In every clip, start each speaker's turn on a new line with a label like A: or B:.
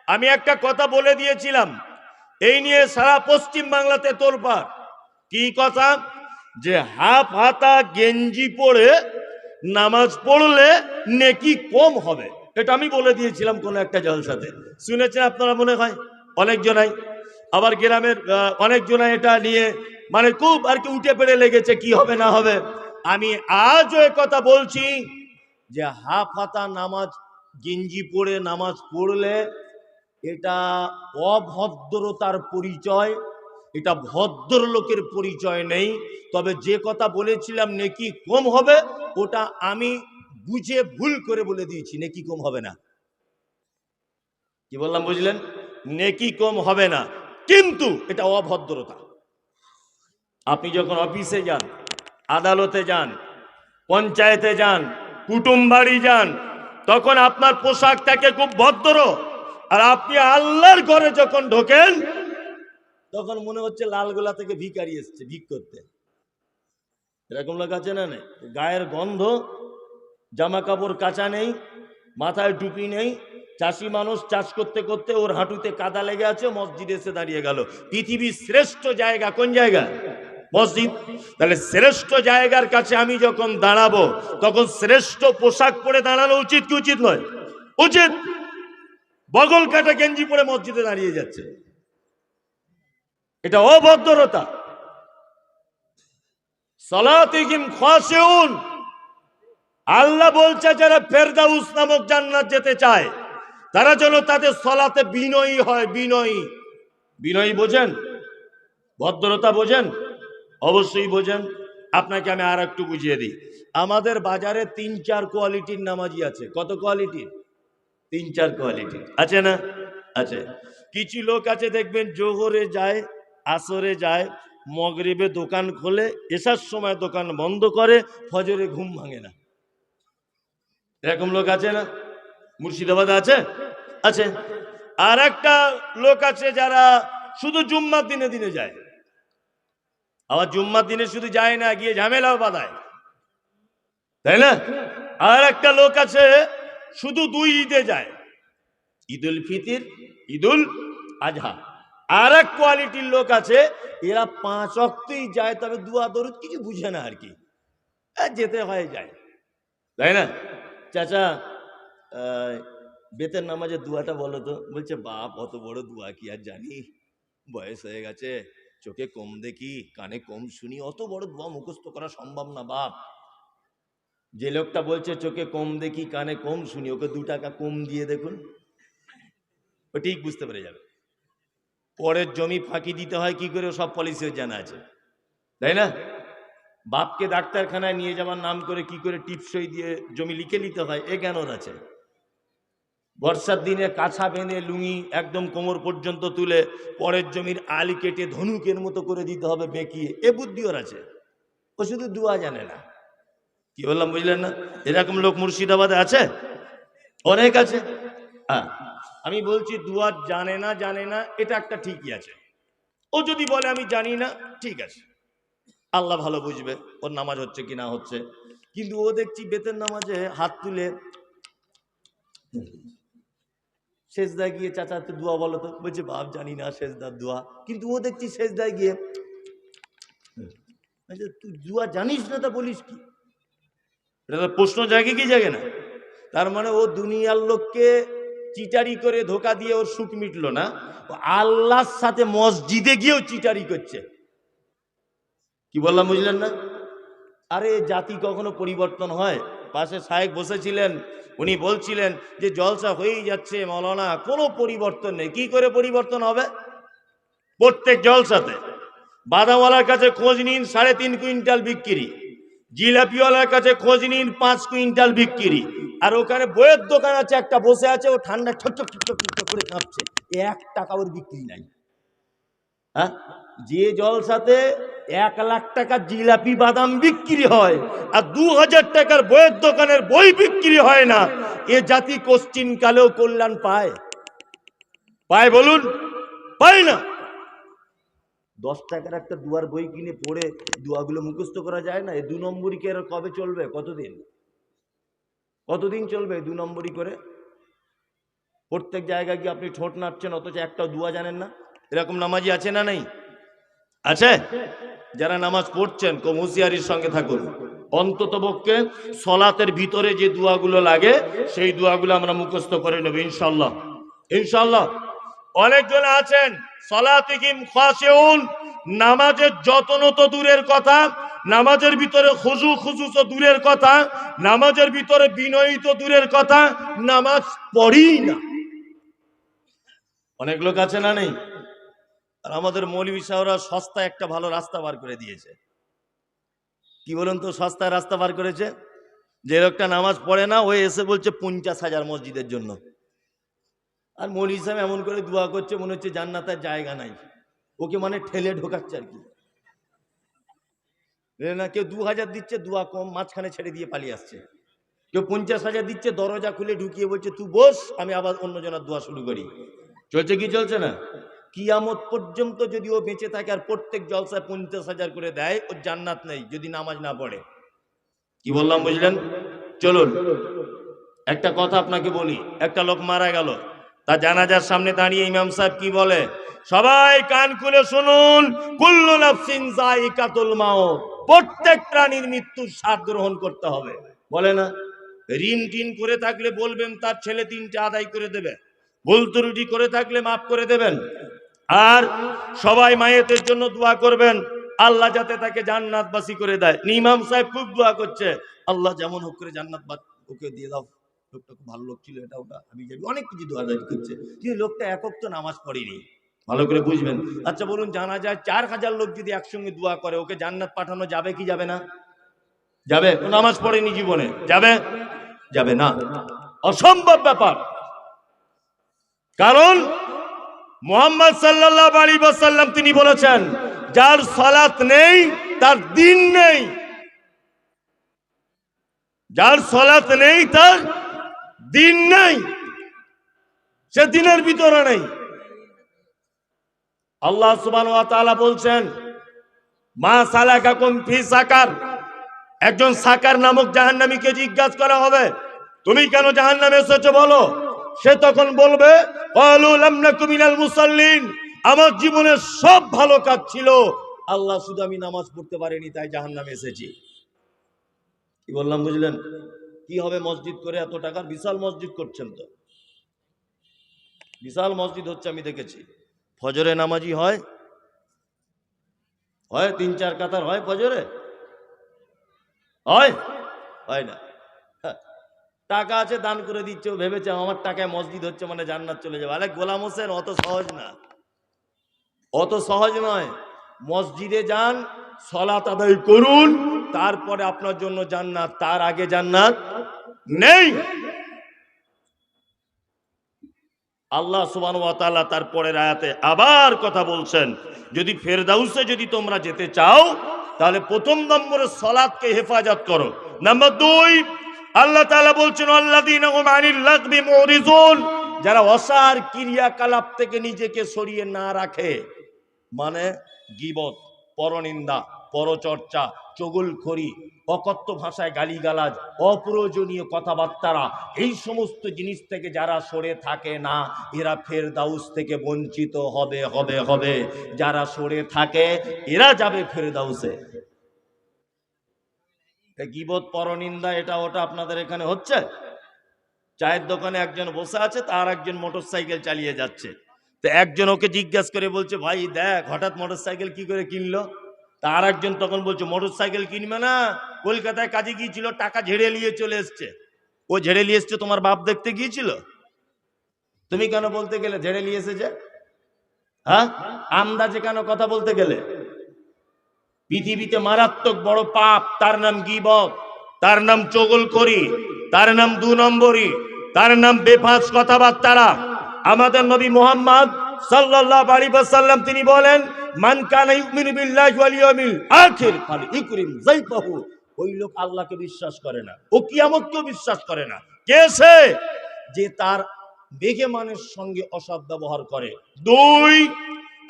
A: আমি একটা কথা বলে দিয়েছিলাম, এই নিয়ে সারা পশ্চিম বাংলাতে তোলপাড়। কি কথা? যে হাফ হাতা গেঞ্জি পরে নামাজ পড়লে নেকি কম হবে, এটা আমি বলে দিয়েছিলাম কোন একটা জলসাতে। শুনেছেন আপনারা মনে হয় অনেকজনাই, আবার গ্রামের অনেকজনাই এটা নিয়ে মানে খুব আর কি উঠে পেড়ে লেগেছে কি হবে না হবে। আমি আজও কথা বলছি যে হাফ হাতা নামাজ গেঞ্জি পরে নামাজ পড়লে এটা অভদ্রতার পরিচয়, এটা ভদ্রলোকের পরিচয় নেই। তবে যে কথা বলেছিলাম নেকি কম হবে, ওটা আমি বুঝে ভুল করে বলে দিয়েছি, নেকি কম হবে না। কি বললাম বুঝলেন? নেকি কম হবে না, কিন্তু এটা অভদ্রতা। আপনি যখন অফিসে যান, আদালতে যান, পঞ্চায়েতে যান, কুটুম বাড়ি যান, তখন আপনার পোশাক থাকে খুব ভদ্র। আর আপনি আল্লাহর ঘরে যখন ঢোকেন তখন মনে হচ্ছে লালগোলা থেকে ভিখারি এসছে ভিক করতে। এরকম লোক আছে না? গায়ের গন্ধ, জামা কাপড় কাচা নেই, মাথায় টুপি নেই, চাষি মানুষ চাষ করতে করতে ওর হাঁটুতে কাদা লেগে আছে, মসজিদে এসে দাঁড়িয়ে গেল। পৃথিবীর শ্রেষ্ঠ জায়গা কোন জায়গা? মসজিদ। তাহলে শ্রেষ্ঠ জায়গার কাছে আমি যখন দাঁড়াবো তখন শ্রেষ্ঠ পোশাক পরে দাঁড়ানো উচিত কি উচিত নয়? উচিত। বগল কাটা গেঞ্জি পরে মসজিদে দাঁড়িয়ে যাচ্ছে, এটা অভদ্রতা। সালাতিহিম খাশিউন, আল্লাহ বলছে যারা ফেরদাউস নামক জান্নাত যেতে চায় তারা যেন তাদের সালাতে বিনয়ী হয়। বিনয়ী, বিনয়ী বোঝেন? ভদ্রতা বোঝেন? অবশ্যই বোঝেন। আপনাকে আমি আর একটু বুঝিয়ে দিই। আমাদের বাজারে 3-4 কোয়ালিটির নামাজি আছে। কত কোয়ালিটির? 3-4 কোয়ালিটি আছে না? আছে। কিছু লোক আছে দেখবেন জোহরে যায়, আসরে যায়, মগরিবে দোকান খোলে, এসার সময় দোকান বন্ধ করে, ফজরে ঘুম ভাঙে না। এরকম লোক আছে না? মুর্শিদাবাদে আছে? আছে। আর একটা লোক আছে যারা শুধু জুম্মার দিনে দিনে যায়। আবার জুম্মার দিনে শুধু যায় না, গিয়ে ঝামেলাও বাঁধায়, তাই না? আর একটা লোক আছে শুধু 2 ঈদে যায়, ঈদুল ফিতর, ঈদুল আজহা। আর এক কোয়ালিটির লোক আছে এরা 5 ওয়াক্তই যায়, তবে দুয়া দরুদ কিছু বুঝে না আর কি, যেতে হয় যায়, তাই না? চাচা বেতের নামাজের দুয়াটা বলো তো। বলছে বাপ অত বড় দুয়া কি আর জানি, বয়স হয়ে গেছে, চোখে কম দেখি, কানে কম শুনি, অত বড় দোয়া মুখস্থ করা সম্ভব না বাপ। যে লোকটা বলছে চোখে কম দেখি কানে কম শুনি, ওকে 2 টাকা কম দিয়ে দেখুন, ও ঠিক বুঝতে পেরে যাবে। পরের জমি ফাঁকি দিতে হয় কি করে সব পলিসি জানা আছে, তাই না? বাপকে ডাক্তারখানায় নিয়ে যাওয়ার নাম করে কি করে টিপসই দিয়ে জমি লিখে নিতে হয় এ জ্ঞান ওর আছে। বর্ষার দিনে কাছা বেঁধে লুঙ্গি একদম কোমর পর্যন্ত তুলে পরের জমির আলি কেটে ধনুকের মতো করে দিতে হবে বেঁকিয়ে, এ বুদ্ধি ওর আছে। ও শুধু দুয়া জানে না। কি বললাম বুঝলেন না? এরকম লোক মুর্শিদাবাদে আছে, অনেক আছে। হ্যাঁ, আমি বলছি দুয়া জানে না, জানে না এটা একটা ঠিকই আছে। ও যদি বলে আমি জানি না, ঠিক আছে, আল্লাহ ভালো বুঝবে ওর নামাজ হচ্ছে কি না হচ্ছে। কিন্তু ও দেখছি বেতের নামাজে হাত তুলে সেজদায় গিয়ে চাচা তো দোয়া বলো তো, বলছে বাপ জানি না সেজদার দোয়া। কিন্তু ও দেখছি সেজদায় গিয়ে তুই দোয়া জানিস না তা বলিস কি? এটা প্রশ্ন জাগে কি জাগে না? তার মানে ও দুনিয়ার লোককে চিটারি করে ধোকা দিয়ে ওর সুখ মিটলো না, ও আল্লাহর সাথে মসজিদে গিয়েও চিটারি করছে। কি বললাম বুঝলেন না? আরে জাতি কখনো পরিবর্তন হয়? পাশে শায়েখ বসেছিলেন, উনি বলছিলেন যে জলসা হয়েই যাচ্ছে মৌলানা, কোনো পরিবর্তন নেই। কি করে পরিবর্তন হবে? প্রত্যেক জলসাতে বাদামওয়ালার কাছে খোঁজ নিন 3.5 কুইন্টাল বিক্রি, জিলাপিওয়ালার কাছে খোঁজ নিন 5 কুইন্টাল বিক্রি, আর ওখানে বইয়ের দোকান আছে একটা বসে আছে, ও ঠান্ডা ঠকঠক ঠকঠক ঠকঠক করে কাঁপছে, 1 টাকা ওর বিক্রি নাই। হ্যাঁ, যে জলসাতে 1 লাখ টাকার জিলাপি বাদাম বিক্রি হয় আর 2000 টাকার বইয়ের দোকানের বই বিক্রি হয় না, এ জাতি কোশ্চিন কালেও কল্যাণ পায়? পায় বলুন? পায় না। 10 টাকার একটা দুয়ার বই কিনে পড়ে দুয়াগুলো মুখস্থ করা যায় না? এই 2 নম্বরই কে কবে চলবে? কতদিন? কতদিন চলবে 2 নম্বরই করে? প্রত্যেক জায়গায় গিয়ে আপনি ঠোঁট নাড়ছেন অথচ একটাও দুয়া জানেন না, এরকম নামাজি আছে না নেই? আছে। যারা নামাজ পড়ছেন খুব হুঁশিয়ারির সঙ্গে থাকুন। অন্ততপক্ষে সলাতের ভিতরে যে দোয়াগুলো লাগে সেই দোয়াগুলো আমরা মুখস্থ করে নেব ইনশাআল্লাহ। ইনশাআল্লাহ। অনেকজন আছেন সলাতিহিম খাশিউন, নামাজের যত্ন তো দূরের কথা, নামাজের ভিতরে খুশু তো দূরের কথা, নামাজের ভিতরে বিনয়ী তো দূরের কথা, নামাজ পড়ি না। অনেক লোক আছে না নেই? আর আমাদের মৌলভী সাহেবরা সস্তায় একটা ভালো রাস্তা বার করে দিয়েছে। কি বলুন তো সস্তায় রাস্তা বার করেছে? যে লোকটা নামাজ পড়ে না ওই এসে বলছে 50,000 মসজিদের জন্য, আর মৌলভী সাহেব এমন করে দোয়া করছে মনে হচ্ছে জান্নাতের জায়গা নাই, ওকে মানে ঠেলে ঢোকাচ্ছে আর কি না। কেউ 2,000 দিচ্ছে, দোয়া কম, মাঝখানে ছেড়ে দিয়ে পালিয়ে আসছে। কেউ 50,000 দিচ্ছে, দরজা খুলে ঢুকিয়ে বলছে তুই বস, আমি আবার অন্যজনের দোয়া শুরু করি। চলছে কি চলছে না? কিয়ামত পর্যন্ত যদি ও বেঁচে থাকে আর প্রত্যেক জলসায় 50,000 করে দেয়, ওর জান্নাত নেই যদি নামাজ না পড়ে। কি বললাম বুঝলেন? চলুন একটা কথা আপনাকে বলি। একটা লোক মারা গেল, তার জানাজার সামনে দাঁড়িয়ে ইমাম সাহেব কি বলে? সবাই কান খুলে শুনুন, কুল্লু নাফসিন যায়িকাতুল মাউত, প্রত্যেক প্রাণীর মৃত্যুর স্বাদ গ্রহণ করতে হবে। বলে না? ঋণ টিন করে থাকলে বলবেন তার ছেলে 3টে আদায় করে দেবে, ভুল ত্রুটি করে থাকলে মাফ করে দেবেন। আর সবাই মায়েতের জন্য দোয়া করবেন আল্লাহ যাতে তাকে জান্নাতবাসী করে দেয়। ইমাম সাহেব খুব দোয়া করছে, আল্লাহ যেমন হোক করে জান্নাত ওকে দিয়ে দাও, লোকটা খুব ভালো লোক ছিল, এটা ওটা আমি যাবি, অনেক কিছু দোয়া করছে, কিন্তু লোকটা একক তো নামাজ পড়েনি। ভালো করে বুঝবেন। আচ্ছা বলুন, জানা যায় 4,000 লোক যদি একসঙ্গে দোয়া করে ওকে জান্নাত পাঠানো যাবে কি যাবে না? যাবে? ও নামাজ পড়েনি জীবনে, যাবে? যাবে না, অসম্ভব ব্যাপার। কারণ মুহাম্মদ সাল্লাল্লাহু আলাইহি ওয়াসাল্লাম তিনি বলেছেন, যার সালাত নেই তার দিন নেই, যার সালাত নেই তার দিন নেই, সে দিনের ভিতরে নেই। আল্লাহ সুবহানাহু ওয়া তাআলা বলছেন, মা সালাকাকুম ফি সাকার, একজন সাকার নামক জাহান্নামীকে জিজ্ঞাসা করা হবে তুমি কেন জাহান্নামে এসেছো বলো। সে তখন বলবে, ক্বালু লাম নাকু মিনাল মুসাল্লিন, আমার জীবনের সব ভালো কাজ ছিল, আল্লাহ শুধু আমি নামাজ পড়তে পারিনি তাই জাহান্নামে এসেছি। কি বললাম বুঝলেন? কি হবে মসজিদ করে? এত টাকার বিশাল মসজিদ করছেন তো, বিশাল মসজিদ হচ্ছে, আমি দেখেছি। ফজরে নামাজি হয় 3-4 কাতার হয় ফজরে, হয় না। টাকা আছে দান করে দিচ্ছে, ও ভেবেছে আমার টাকায় মসজিদ হচ্ছে মানে জান্নাত চলে যাবে। আরে গোলাম হোসেন, অত সহজ না, অত সহজ নয়। মসজিদে যান, সালাত আদায় করুন, তারপরে আপনার জন্য জান্নাত, তার আগে জান্নাত নেই। আল্লাহ সুবহানাহু ওয়া তাআলা তারপরের আয়াতে আবার কথা বলছেন, যদি ফেরদাউসে যদি তোমরা যেতে চাও তাহলে প্রথম নম্বরে সালাতকে হেফাজত করো। নাম্বার 2 আল্লাহ তাআলা বলছেন, আল্লাযীনা হুম আনিল লাগবি মুরিজুন, যারা অসার ক্রিয়াকলাপ থেকে নিজেকে সরিয়ে না রাখে, মানে গীবত, পরনিন্দা, পরচর্চা, চগলখড়ি, অকথ্য ভাষায় গালিগালাজ, অপ্রয়োজনীয় কথাবার্তা, এই সমস্ত জিনিস থেকে যারা সরে থাকে না এরা ফেরদাউস থেকে বঞ্চিত হবে হবে হবে। যারা সরে থাকে এরা যাবে ফেরদাউসে। গীবত, পরনিন্দা, এটা ওটা আপনাদের এখানে হচ্ছে। চায়ের দোকানে একজন বসে আছে, তার একজন মোটরসাইকেল চালিয়ে যাচ্ছে, তো একজন ওকে জিজ্ঞাসা করে বলছে, ভাই দেখ হঠাৎ মোটরসাইকেল কি করে কিনলো? তার একজন তখন বলছে, মোটরসাইকেল কিনবে না, কলকাতায় কাজে গিয়েছিল, টাকা ঝেড়ে নিয়ে চলে এসছে। ও ঝেড়ে নিয়ে এসছে তোমার বাপ দেখতে গিয়েছিল? তুমি কেন বলতে গেলে ঝেড়ে নিয়ে এসেছে? হ্যাঁ, আন্দাজে কেন কথা বলতে গেলে? পৃথিবীতে মারাত্মক বড় পাপ, তার নাম গীবত, তার নাম চগলখড়ি, তার নাম 2 নম্বরী, তার নাম বেফাঁস কথাবার্তা। আমাদের নবী মুহাম্মদ সাল্লাল্লাহু আলাইহি ওয়াসাল্লাম তিনি বলেন, মান কানা ইউমিনু বিল্লাহি ওয়াল ইয়াউমিল আখির ফালইকরিম যাইফাহু, ওই লোক আল্লাহকে বিশ্বাস করে না, ও কিয়ামতকে বিশ্বাস করে না। কে সে? যে তার বেঈমানের সঙ্গে অসৎ ব্যবহার করে। 2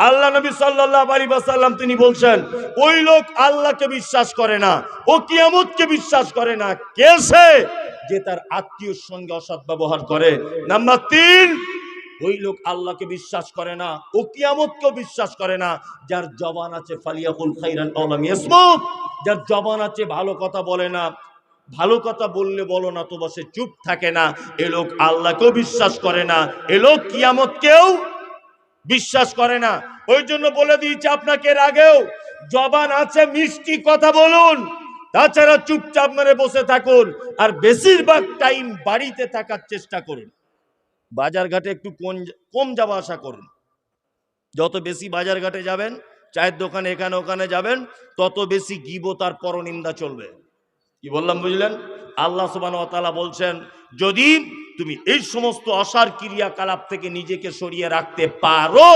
A: আল্লাহ নবী সাল্লাল্লাহু আলাইহি ওয়াসাল্লাম তিনি বলছেন, ওই লোক আল্লাহকে বিশ্বাস করে না, ও কিয়ামতকে বিশ্বাস করে না। কে সে? যে তার আত্মীয়র সঙ্গে অসৎ ব্যবহার করে। নাম্বার 3 ওই লোক আল্লাহকে বিশ্বাস করে না, ও কিয়ামতকেও বিশ্বাস করে না। যার জবান আছে ফালিয়াকুল খাইরান আও লাম ইয়াসমুত, যার জবান আছে ভালো কথা বলে না, ভালো কথা বললে বলো না তো বসে চুপ থাকে না, এ লোক আল্লাহকেও বিশ্বাস করে না, এ লোক কিয়ামতকেও বিশ্বাস করে না। ওই জন্য বলে দিয়েছি আপনাকে এর আগেও, জবান আছে মিষ্টি কথা বলুন, তাছাড়া চুপচাপ মেরে বসে থাকুন। আর বেশিরভাগ টাইম বাড়িতে থাকার চেষ্টা করুন, বাজার ঘাটে একটু কম যাওয়া আসা করুন। যত বেশি বাজার ঘাটে যাবেন, চায়ের দোকানে এখানে ওখানে যাবেন, তত বেশি গীবত আর পরনিন্দা চলবে। কি বললাম বুঝলেন? আল্লাহ সুবহানাহু ওয়া তাআলা বলছেন, যদি তুমি এই সমস্ত অসার ক্রিয়াকলাপ থেকে নিজেকে সরিয়ে রাখতে পারো,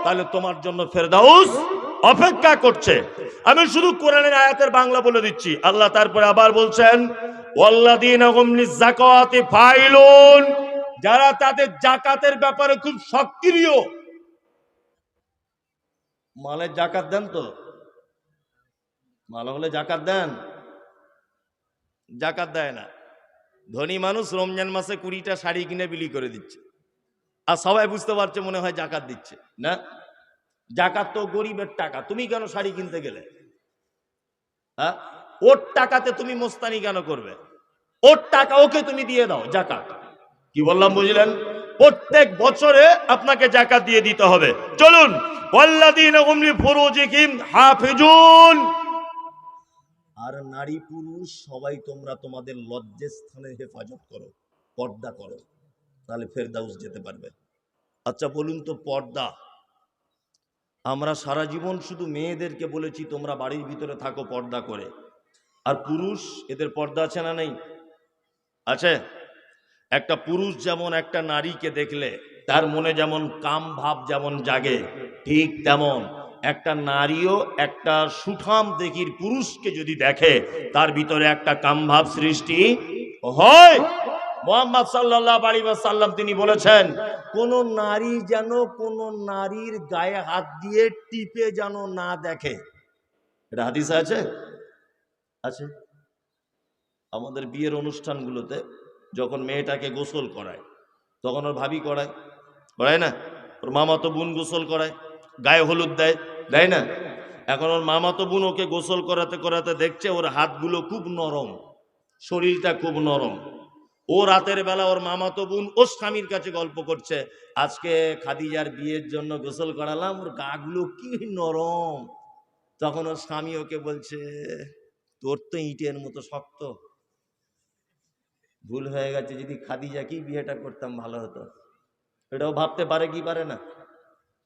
A: তাহলে তোমার জন্য ফেরদাউস অপেক্ষা করছে। আমি শুধু কোরআনের আয়াতের বাংলা বলে দিচ্ছি। আল্লাহ তারপরে আবার বলছেন, ওয়াল্লাযীনা হুম লিযাকাতি ফাইলুন, যারা তাদের যাকাতের ব্যাপারে খুব সক্রিয়। মালের যাকাত দেন তো? মাল হলে যাকাত দেন? যাকাত দেয় না। ধনী মানুষ রমজান মাসে 20টা শাড়ি কিনে বিলি করে দিচ্ছে, আর সবাই বুঝতে পারছে মনে হয় যাকাত দিচ্ছে না। যাকাত তো গরিবের টাকা, তুমি কেন শাড়ি কিনতে গেলে? হ্যাঁ, ওর টাকাতে তুমি মোস্তানি কেন করবে? ওর টাকা ওকে তুমি দিয়ে দাও যাকাত। কি বললাম বুঝলেন? প্রত্যেক বছরে আপনাকে যাকাত দিয়ে দিতে হবে। চলুন, ওয়াল্লাযীনা হুম লিফুরুজিহিম হাফিজুন, আর নারী পুরুষ সবাই তোমরা তোমাদের লজ্জাস্থানে হেফাজত করো, পর্দা করো, তাহলে ফেরদাউস যেতে পারবে। আচ্ছা বলুন তো, পর্দা আমরা সারা জীবন শুধু মেয়েদেরকে বলেছি তোমরা বাড়ির ভিতরে থাকো পর্দা করে, আর পুরুষ এদের পর্দা আছে না নেই? আছে। একটা পুরুষ যেমন একটা নারীকে দেখলে তার মনে যেমন কাম ভাব যেমন জাগে, ঠিক তেমন একটা নারীও একটা সুঠাম দেখির পুরুষকে যদি দেখে তার ভিতরে একটা কাম ভাব সৃষ্টি হয়। মুহাম্মদ সাল্লাল্লাহু আলাইহি ওয়াসাল্লাম তিনি বলেছেন, কোন নারী যেন কোন নারীর গায়ে হাত দিয়ে টিপে যেন না দেখে। এটা হাদিসে আছে? আছে। আমাদের বিয়ের অনুষ্ঠানগুলোতে যখন মেয়েটাকে গোসল করায়, তখন ওর ভাবি করায়, করায় না? ওর মামাতো বোন গোসল করায়, গায়ে হলুদ দেয়, দেয় না? এখন ওর মামাতো বোন ওকে গোসল করাতে করাতে দেখছে ওর হাতগুলো খুব নরম, শরীরটা খুব নরম। ও রাতের বেলা ওর মামাতো বোন ওর স্বামীর কাছে গল্প করছে, আজকে খাদিজার বিয়ের জন্য গোসল করালাম, ওর গাগুলো কি নরম। তখন ওর স্বামী ওকে বলছে, তোর তো ইটের মতো শক্ত, ভুল হয়ে গেছে, যদি খাদিজাকেই বিয়েটা করতাম ভালো হতো। এটাও ভাবতে পারে কি পারে না?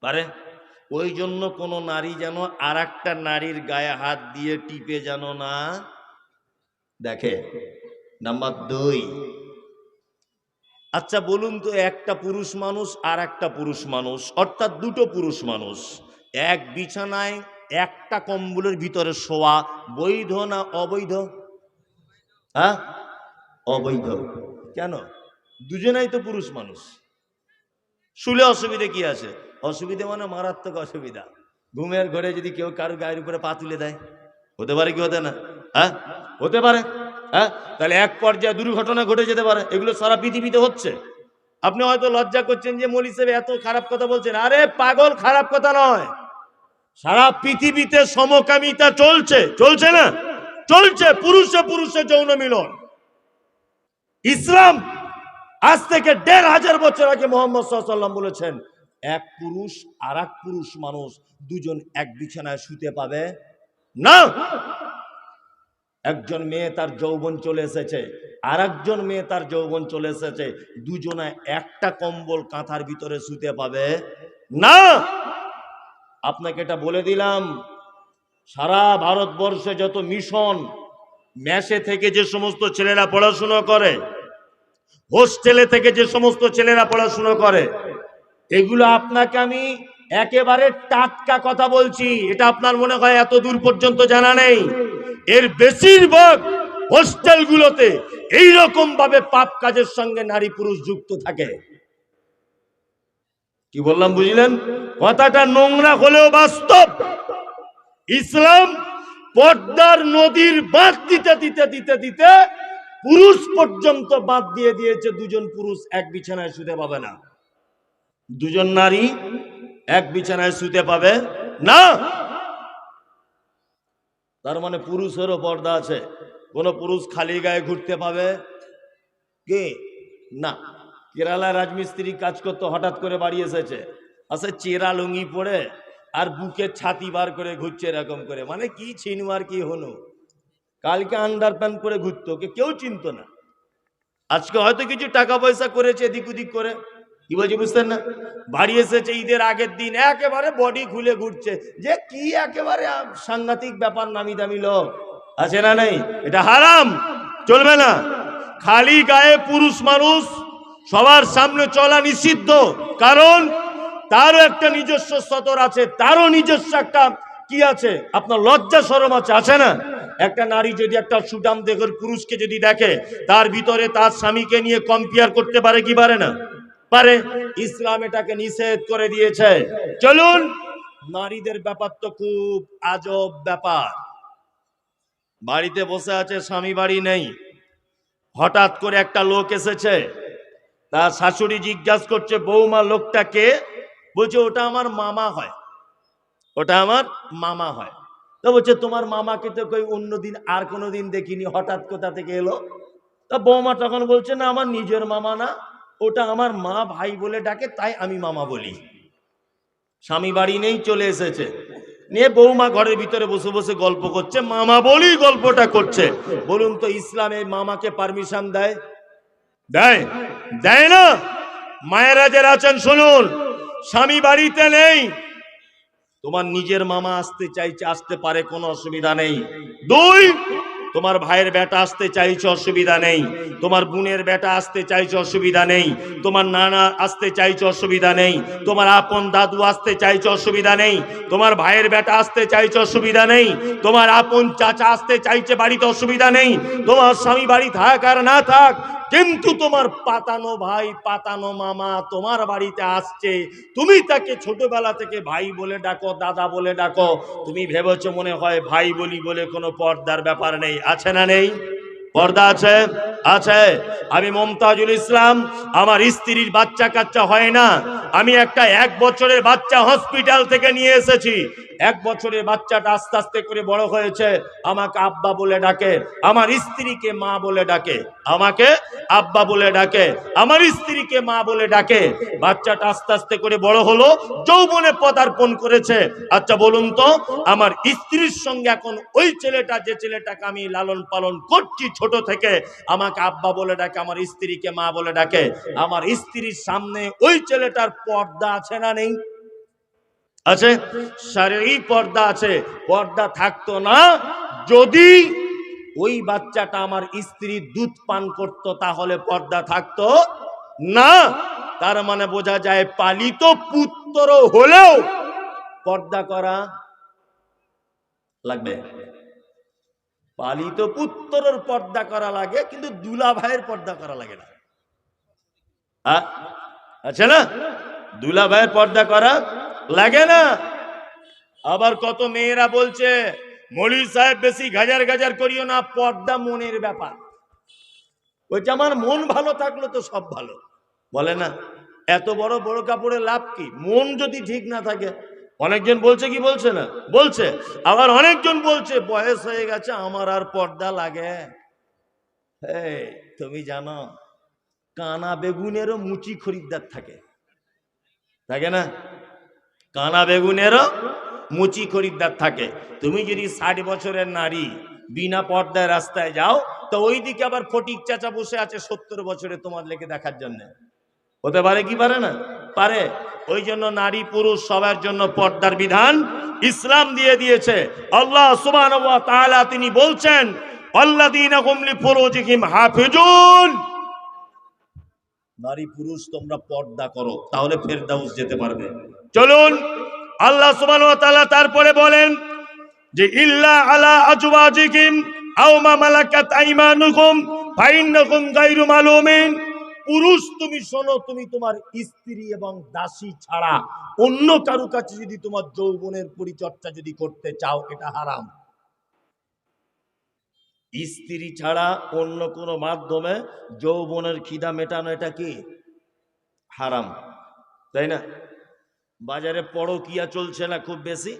A: পারে। ওই জন্য কোনো নারী যেন আর একটা নারীর গায়ে হাত দিয়ে টিপে যেন না দেখে। নাম্বার 2, আচ্ছা বলুন তো, একটা পুরুষ মানুষ আর একটা পুরুষ মানুষ, অর্থাৎ দুটো পুরুষ মানুষ এক বিছানায় একটা কম্বলের ভিতরে শোয়া বৈধ না অবৈধ? হ্যাঁ, অবৈধ। কেন? দুজনেই তো পুরুষ মানুষ, শুলে অসুবিধে কি আছে? অসুবিধে মানে মারাত্মক অসুবিধা। ঘুমের ঘরে যদি কেউ কারো গায়ের উপরে পা তুলে দেয়, হতে পারে কি হতে না? হ্যাঁ, হতে পারে। হ্যাঁ, তাহলে এক পর্যায়ে দুর্ঘটনা ঘটে যেতে পারে। এগুলো সারা পৃথিবীতে হচ্ছে। আপনি হয়তো লজ্জা করছেন যে মৌলভী সাহেব এত খারাপ কথা বলছেন। আরে পাগল, খারাপ কথা নয়, সারা পৃথিবীতে সমকামিতা চলছে, চলছে না? চলছে। পুরুষে পুরুষে যৌন মিলন। ইসলাম আজ থেকে 1500 বছর আগে মুহাম্মদ সাল্লাল্লাহু আলাইহি ওয়াসাল্লাম বলেছেন, এক পুরুষ আর এক পুরুষ মানুষ দুজন এক বিছানায় শুতে পাবে না। একজন মেয়ে তার যৌবন চলে এসেছে, আর একজন মেয়ে তার যৌবন চলে এসেছে, দুজনে একটা কম্বল কাঁথার ভিতরে শুতে পাবে না। আপনাকে এটা বলে দিলাম, সারা ভারতবর্ষে যত মিশন, মেসে থেকে যে সমস্ত ছেলেরা পড়াশোনা করে, হোস্টেলে থেকে যে সমস্ত ছেলেরা পড়াশোনা করে, এগুলো আপনাকে আমি একেবারে টাটকা কথা বলছি। এটা আপনার মনে হয় এত দূর পর্যন্ত জানা নেই। এর বেশিরভাগ হোস্টেলগুলোতে এইরকম ভাবে পাপ কাজের সঙ্গে নারী পুরুষ যুক্ত থাকে। কি বললাম বুঝলেন? কথাটা নোংরা হলেও বাস্তব। ইসলাম পর্দার নদীর বাঁধ দিতে দিতে দিতে দিতে পুরুষ পর্যন্ত বাদ দিয়ে দিয়েছে, দুজন পুরুষ এক বিছানায় শুতে পাবে না। দুজন নারী এক বিছানায় শুতে পাবে না। তার মানে পুরুষেরও পর্দা আছে। কোন পুরুষ খালি গায়ে ঘুরতে পাবে কে? না। কেরালায় রাজমিস্ত্রি কাজ করতে হঠাৎ করে বাড়ি এসেছে, আসে চেরা লুঙ্গি পরে আর বুকের ছাতি বার করে ঘুরছে এরকম করে, মানে কি ছিনু আর কি হনু। কালকে আন্ডার প্যান্ট পরে ঘুরতো, ওকে কেউ চিনতো না। আজকে হয়তো কিছু টাকা পয়সা করেছে এদিক ওদিক করে, কি বলছি বুঝতেন না। বাড়ি এসেছে ঈদের আগের দিন একেবারে বডি খুলে ঘুরছে, যে কি একেবারে সাংঘাতিক ব্যাপার, নামি দামি লোক আছে না নেই? এটা হারাম, চলবে না। খালি গায়ে পুরুষ মানুষ সবার সামনে চলা নিষিদ্ধ, কারণ তারও একটা নিজস্ব সতর আছে, তারও নিজস্ব একটা কি আছে, আপনার লজ্জা শরম আছে না? একটা নারী যদি একটা সুঠাম দেহের পুরুষকে যদি দেখে, তার ভিতরে তার স্বামীকে নিয়ে কম্পেয়ার করতে পারে কি পারে না? পারে। ইসলাম এটাকে নিষেধ করে দিয়েছে। চলুন, নারীদের ব্যাপার তো খুব আজব ব্যাপার। বাড়িতে বসে আছে, স্বামী বাড়ি নেই, হঠাৎ করে একটা লোক এসেছে, তার শাশুড়ি জিজ্ঞাসা করছে বৌমা লোকটা কে? বলছে ওটা আমার মামা হয়, ওটা আমার মামা হয়। তো বলছে তোমার মামাকে তো কই অন্যদিন আর কোনোদিন দেখিনি, হঠাৎ কোথা থেকে এলো? তা বৌমা তখন বলছে না আমার নিজের মামা না, ওটা আমার মা ভাই বলে ডাকে, তাই আমি মামা বলি। স্বামী বাড়ি নেই, চলে এসেছে, নিয়ে বৌমা ঘরের ভিতরে বসে বসে গল্প করছে, মামা বলি গল্পটা করছে। বলুন তো ইসলামে মামাকে পারমিশন দেয়? দেয়? দেয় না। মায়েরা যারা আছেন শুনুন, স্বামী বাড়িতে নেই, তোমার নিজের মামা আসতে চাইছে, আসতে পারে, কোনো অসুবিধা নেই। দুই, তোমার ভাইয়ের বেটা আসতে চাইছে, অসুবিধা নেই। তোমার বোনের বেটা আসতে চাইছে, অসুবিধা নেই। তোমার নানা আসতে চাইছে, অসুবিধা নেই। তোমার আপন দাদু আসতে চাইছে, অসুবিধা নেই। তোমার ভাইয়ের বেটা আসতে চাইছে, অসুবিধা নেই। তোমার আপন চাচা আসতে চাইছে বাড়িতে, অসুবিধা নেই। তোমার স্বামী বাড়ি থাক আর না থাক, কিন্তু তোমার পাতানো ভাই পাতানো মামা তোমার বাড়িতে আসছে, তুমি তাকে ছোটবেলা থেকে ভাই বলে ডাকো, দাদা বলে ডাকো, তুমি ভেবেছো মনে হয় ভাই বলি বলে কোনো পর্দার ব্যাপার নেই। আছে না নেই? পর্দা আছে, আছে। আমি মমতাজুল ইসলাম, আমার স্ত্রীর বাচ্চা কাচ্চা হয় না, আমি একটা 1 বছরের বাচ্চা হসপিটাল থেকে নিয়ে এসেছি। 1 বছরের বাচ্চাটা আস্তে আস্তে করে বড় হয়েছে, আমাকে আব্বা বলে ডাকে, আমার স্ত্রীকে মা বলে ডাকে, আমাকে আব্বা বলে ডাকে, আমার স্ত্রীকে মা বলে ডাকে। বাচ্চাটা আস্তে আস্তে করে বড় হলো, যৌবনে পদার্পণ করেছে। আচ্ছা বলুন তো, আমার স্ত্রীর সঙ্গে এখন ওই ছেলেটা, যে ছেলেটাকে আমি লালন পালন করছি ছোট থেকে, আমাকে আব্বা বলে ডাকে, আমার স্ত্রীকে মা বলে ডাকে, আমার স্ত্রীর সামনে ওই ছেলেটার পর্দা আছে না নেই? আছে, শারীরিক পর্দা আছে। পর্দা থাকতো না যদি ওই বাচ্চাটা আমার স্ত্রী দুধ পান করত, তাহলে পর্দা থাকতো না। তার মানে বোঝা যায় পালিত পুত্র হলেও পর্দা করা লাগবে। পালিত পুত্রের পর্দা করা লাগে, কিন্তু দুলা ভাইয়ের পর্দা করা লাগে না। আচ্ছা না, দুলা ভাইয়ের পর্দা করা লাগে না। আবার কত মেয়েরা বলছে মৌলভী সাহেব বেশি গাজার গাজার করিও না, পর্দা মনের ব্যাপার। বলছে আমার মন ভালো থাকলে তো সব ভালো, বলে না? এত বড় বড় কাপড়ে লাভ কি, মন যদি ঠিক না থাকে? অনেকজন বলছে কি বলছে না, বলছে। আবার অনেকজন বলছে বয়স হয়ে গেছে আমার আর পর্দা লাগে। তুমি জানো কানা বেগুনেরও মুচি খরিদ্দার থাকে, থাকে না? কানা বেগুনেরও মুচি খরিদ্দার থাকে। তুমি যদি 60 বছরের নারী বিনা পর্দায় রাস্তায় যাও, তো ওইদিকে আবার ফটিক চাচা বসে আছে 70 বছরে তোমার লেগে দেখার জন্য। হতে পারে কি পারে না? পারে। ওই জন্য নারী পুরুষ সবার জন্য পর্দার বিধান ইসলাম দিয়ে দিয়েছে। আল্লাহ সুবহানাহু ওয়া তাআলা তিনি বলছেন আল্লাযীনা হুম লিফুরুজিহিম হাফিজুন, নারী পুরুষ তোমরা পর্দা করো, তাহলে ফেরদাউস যেতে পারবে। চলুন, আল্লাহ সুবহানাহু ওয়া তাআলা তারপরে বলেন যে ইল্লা আলা আজওয়াজিহিম আও মা মালাকাত আইমানুকুম ফাইন্নাকুম গায়রু মালুমিন। পুরুষ তুমি শোনো, তুমি তোমার স্ত্রী এবং দাসী ছাড়া অন্য কারো কাছে যদি তোমার যৌবনের পরিচর্যা যদি করতে চাও, এটা হারাম। স্ত্রী ছাড়া অন্য কোনো মাধ্যমে যৌবনের খিদা মেটানো, এটা কি? হারাম। তাই না? বাজারে পরকীয়া চলছে না খুব বেশি?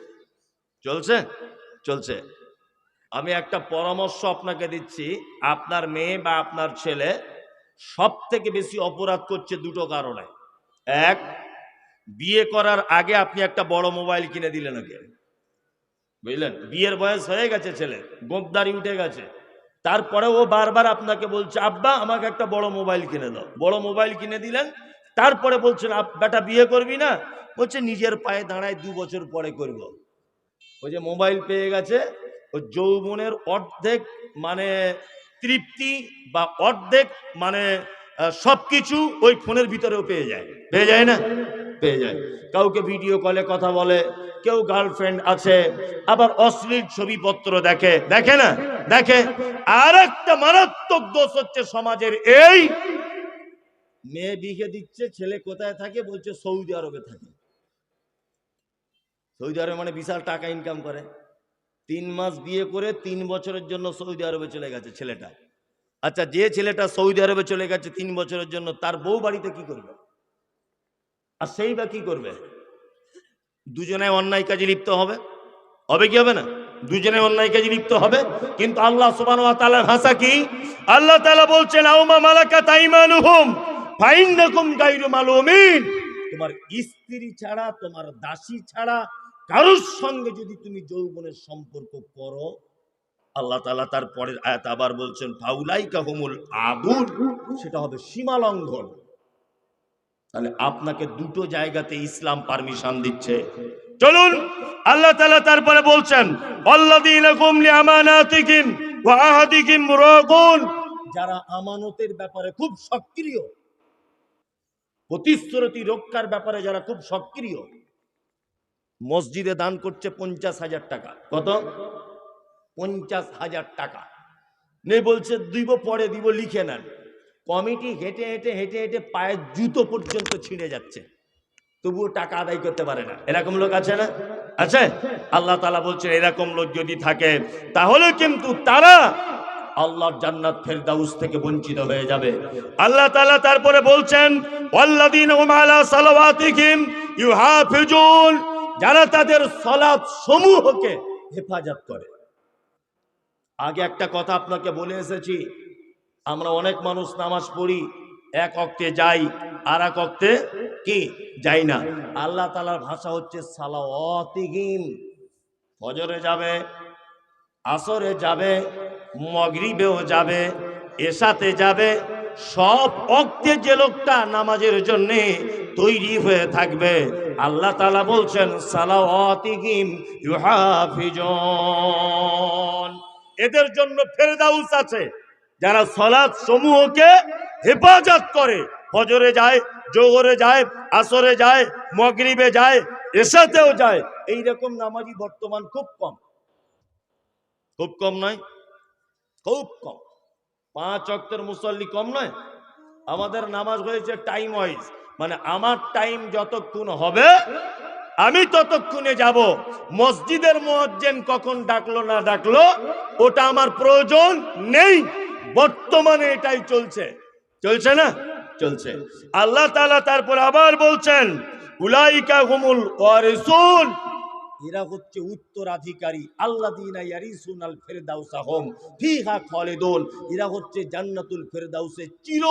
A: চলছে চলছে। আমি একটা পরামর্শ আপনাকে দিচ্ছি, আপনার মেয়ে বা আপনার ছেলে সব থেকে বেশি অপরাধ করছে দুটো কারণে। এক, বিয়ে করার আগে আপনি একটা বড় মোবাইল কিনে দিলেন ওকে, বুঝলেন? বিয়ের বয়স হয়ে গেছে, ছেলে গোঁপদারি উঠে গেছে, তারপরে ও বারবার আপনাকে বলছে আব্বা আমাকে একটা বড় মোবাইল কিনে দাও। বড় মোবাইল কিনে দিলেন, তারপরে বলছেন বেটা বিয়ে করবি না? বলছে নিজের পায়ে দাঁড়ায় 2 বছর পরে করব। ওই যে মোবাইল পেয়ে গেছে, ও যৌবনের অর্ধেক মানে তৃপ্তি বা অর্ধেক মানে সবকিছু ওই ফোনের ভিতরেও পেয়ে যায়। পেয়ে যায় না? পেয়ে যায়। কাউকে ভিডিও কলে কথা বলে, কেউ গার্লফ্রেন্ড আছে, আবার অশ্লীল ছবিপত্র দেখে, দেখে না? দেখে। আর একটা মারাত্মক দোষ হচ্ছে সমাজের এই, মেয়ে বিয়ে দিচ্ছে, ছেলে কোথায় থাকে? বলছে সৌদি আরবে থাকে। সৌদি আরবে মানে বিশাল টাকা ইনকাম করে। 3 মাস বিয়ে করে 3 বছরের জন্য সৌদি আরবে চলে গেছে ছেলেটা। আচ্ছা, যে ছেলেটা সৌদি আরবে চলে গেছে 3 বছরের জন্য, তার বউ বাড়িতে কি করবে? আর সেই বা কি করবে? দুজনে অন্যায় কাজে লিপ্ত হবে। হবে কি হবে না? দুজনে অন্যায় কাজে লিপ্ত হবে। কিন্তু আল্লাহ সুবহানাহু ওয়া তাআলার ভাষা কি? আল্লাহ তাআলা বলছেন আউমা মালাকাত আইমানুহুম ফাইন্নাকুম গায়রু মালুমিন। তোমার স্ত্রী ছাড়া, তোমার দাসী ছাড়া কারোর সঙ্গে যদি তুমি যৌবনের সম্পর্ক করো, আল্লাহ তাআলা তার পরের আয়াত আবার বলছেন ফাউলাইকা হুমুল আদুন, সেটা হবে সীমা লঙ্ঘন। তাহলে আপনাকে দুটো জায়গাতে ইসলাম পারমিশন দিচ্ছে। চলুন, আল্লাহ তাআলা তারপরে বলছেন আল্লাযীনা কুম লিআমানাতিহিম ওয়া আহদিহিম রাগুন, যারা আমানতের ব্যাপারে খুব সক্রিয়, প্রতিশ্রুতি রক্ষার ব্যাপারে যারা খুব সক্রিয়। মসজিদে দান করছে 50,000 টাকা। কত? 50,000 টাকা। নেই বলছে দিব, পরে দিব, লিখে নেন। কমিটি হেঁটে হেঁটে হেঁটে হেঁটে পায়ের জুতো পর্যন্ত ছিঁড়ে যাচ্ছে, তবুও টাকা আদায় করতে পারে না। এরকম লোক আছে না? আছে। আল্লাহ তাআলা বলছেন এরকম লোক যদি থাকে তাহলে কিন্তু তারা আল্লাহর জান্নাত ফেরদাউস থেকে বঞ্চিত হয়ে যাবে। আল্লাহ তাআলা তারপরে বলছেন ওয়াল্লাযীনা হুম আলা সালাওয়াতিহিম ইউহাফিজুন, যারা তাদের সালাত সমূহকে হেফাজত করে। আগে একটা কথা আপনাকে বলে এসেছি, আমরা অনেক মানুষ নামাজ পড়ি, এক ওয়াক্তে যাই, আর এক ওয়াক্তে কি যাই না। আল্লাহ তাআলার ভাষা হচ্ছে সালাওয়াতিহিম। ফজরে যাবে, আসরে যাবে, মাগরিবেও যাবে, এশাতে যাবে, সব ওয়াক্তে যে লোকটা নামাজের জন্য তৈরি হয়ে থাকবে, আল্লাহ তাআলা বলছেন সালাওয়াতিহিম ইউহাফিজুন, এদের জন্য ফেরদাউস আছে। যারা সালাত সমূহকে হেফাজত করে, ফজরে যায়, জোহরে যায়, আসরে যায়, মাগরিবে যায়, এশাতেও যায়, এই রকম নামাজি বর্তমান খুব কম। খুব কম নয়? খুব কম। 5 ওয়াক্তের মুসল্লি কম নয়। আমাদের নামাজ হয়েছে টাইম ওয়াইজ, মানে আমার টাইম যতক্ষণ হবে আমি ততক্ষণে যাব। মসজিদের মুয়াজ্জিন কখন ডাকলো না ডাকলো ওটা আমার প্রয়োজন নেই। বর্তমানে এটাই চলছে। চলছে না? চলছে। আল্লাহ তাআলা তারপর আবার বলছেন উলাইকা হুমুল ওয়ারিসুন, এরা হচ্ছে উত্তরাধিকারী। আল্লাযীনা ইয়ারিসুনাল ফিরদাউসা হুম ফিহা খালিদুন, এরা হচ্ছে জান্নাতুল ফিরদাউসে চির